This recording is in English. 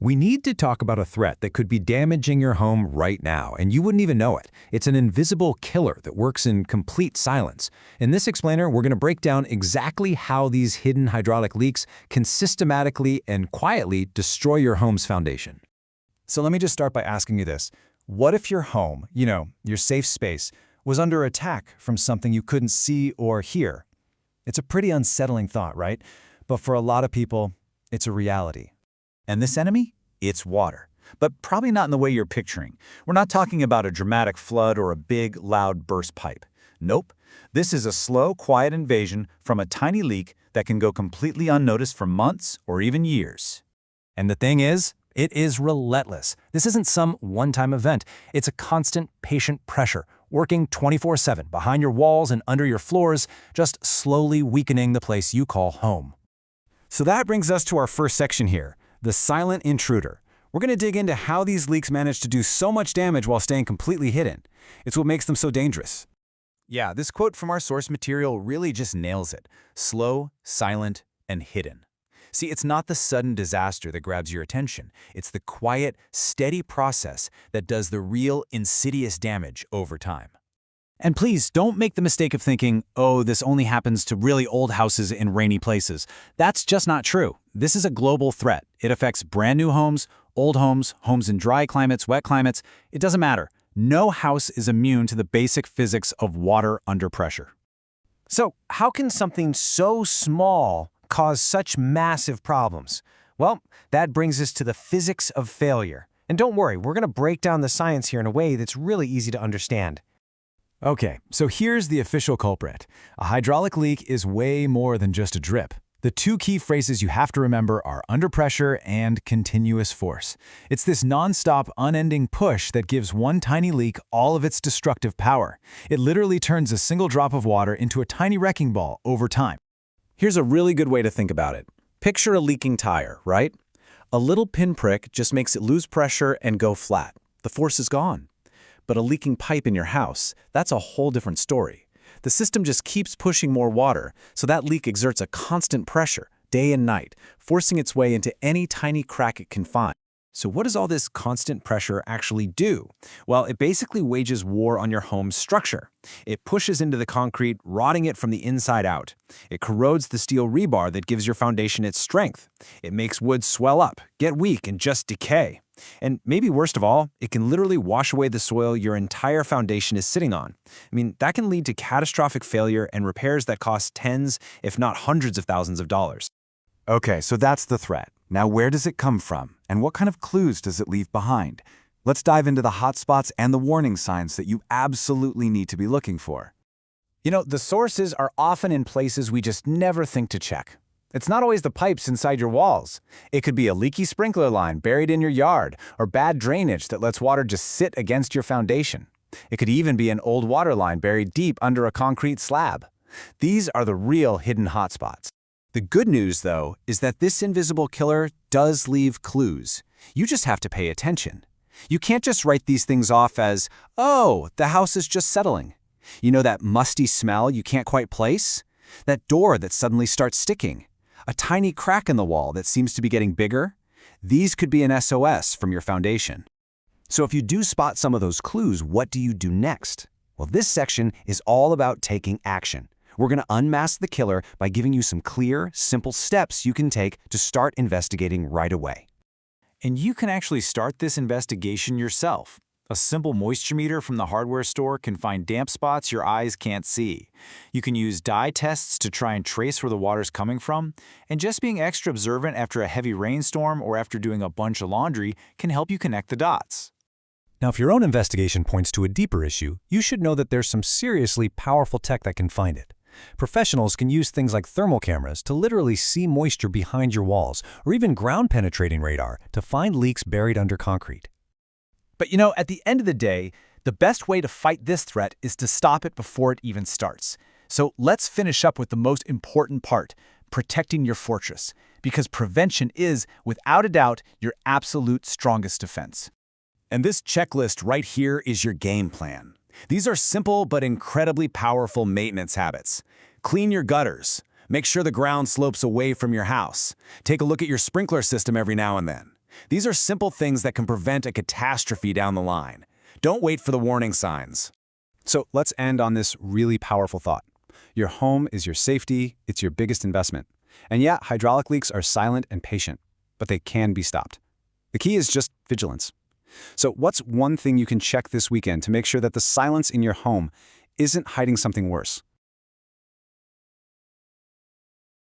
We need to talk about a threat that could be damaging your home right now, and you wouldn't even know it. It's an invisible killer that works in complete silence. In this explainer, we're going to break down exactly how these hidden hydraulic leaks can systematically and quietly destroy your home's foundation. So let me just start by asking you this. What if your home, your safe space, was under attack from something you couldn't see or hear? It's a pretty unsettling thought, right? But for a lot of people, it's a reality. And this enemy? It's water. But probably not in the way you're picturing. We're not talking about a dramatic flood or a big, loud burst pipe. Nope. This is a slow, quiet invasion from a tiny leak that can go completely unnoticed for months or even years. And the thing is, it is relentless. This isn't some one-time event. It's a constant, patient pressure, working 24/7 behind your walls and under your floors, just slowly weakening the place you call home. So that brings us to our first section here, the silent intruder. We're going to dig into how these leaks manage to do so much damage while staying completely hidden. It's what makes them so dangerous. Yeah, this quote from our source material really just nails it. Slow, silent, and hidden. See, it's not the sudden disaster that grabs your attention. It's the quiet, steady process that does the real insidious damage over time. And please, don't make the mistake of thinking, oh, this only happens to really old houses in rainy places. That's just not true. This is a global threat. It affects brand new homes, old homes, homes in dry climates, wet climates. It doesn't matter. No house is immune to the basic physics of water under pressure. So, how can something so small cause such massive problems? Well, that brings us to the physics of failure. And don't worry, we're going to break down the science here in a way that's really easy to understand. Okay, so here's the official culprit. A hydraulic leak is way more than just a drip. The two key phrases you have to remember are under pressure and continuous force. It's this non-stop, unending push that gives one tiny leak all of its destructive power. It literally turns a single drop of water into a tiny wrecking ball over time. Here's a really good way to think about it. Picture a leaking tire, right? A little pinprick just makes it lose pressure and go flat. The force is gone. But a leaking pipe in your house, that's a whole different story. The system just keeps pushing more water, so that leak exerts a constant pressure, day and night, forcing its way into any tiny crack it can find. So what does all this constant pressure actually do? Well, it basically wages war on your home's structure. It pushes into the concrete, rotting it from the inside out. It corrodes the steel rebar that gives your foundation its strength. It makes wood swell up, get weak, and just decay. And maybe worst of all, it can literally wash away the soil your entire foundation is sitting on. I mean, that can lead to catastrophic failure and repairs that cost tens, if not hundreds of thousands of dollars. Okay, so that's the threat. Now, where does it come from? And what kind of clues does it leave behind? Let's dive into the hotspots and the warning signs that you absolutely need to be looking for. The sources are often in places we just never think to check. It's not always the pipes inside your walls. It could be a leaky sprinkler line buried in your yard, or bad drainage that lets water just sit against your foundation. It could even be an old water line buried deep under a concrete slab. These are the real hidden hotspots. The good news, though, is that this invisible killer does leave clues. You just have to pay attention. You can't just write these things off as, oh, the house is just settling. You know that musty smell you can't quite place? That door that suddenly starts sticking? A tiny crack in the wall that seems to be getting bigger? These could be an SOS from your foundation. So if you do spot some of those clues, what do you do next? Well, this section is all about taking action. We're going to unmask the killer by giving you some clear, simple steps you can take to start investigating right away. And you can actually start this investigation yourself. A simple moisture meter from the hardware store can find damp spots your eyes can't see. You can use dye tests to try and trace where the water's coming from, and just being extra observant after a heavy rainstorm or after doing a bunch of laundry can help you connect the dots. Now, if your own investigation points to a deeper issue, you should know that there's some seriously powerful tech that can find it. Professionals can use things like thermal cameras to literally see moisture behind your walls, or even ground-penetrating radar to find leaks buried under concrete. But at the end of the day, the best way to fight this threat is to stop it before it even starts. So let's finish up with the most important part, protecting your fortress, because prevention is, without a doubt, your absolute strongest defense. And this checklist right here is your game plan. These are simple but incredibly powerful maintenance habits. Clean your gutters. Make sure the ground slopes away from your house. Take a look at your sprinkler system every now and then. These are simple things that can prevent a catastrophe down the line. Don't wait for the warning signs. So let's end on this really powerful thought. Your home is your safety, it's your biggest investment. And yeah, hydraulic leaks are silent and patient, but they can be stopped. The key is just vigilance. So what's one thing you can check this weekend to make sure that the silence in your home isn't hiding something worse?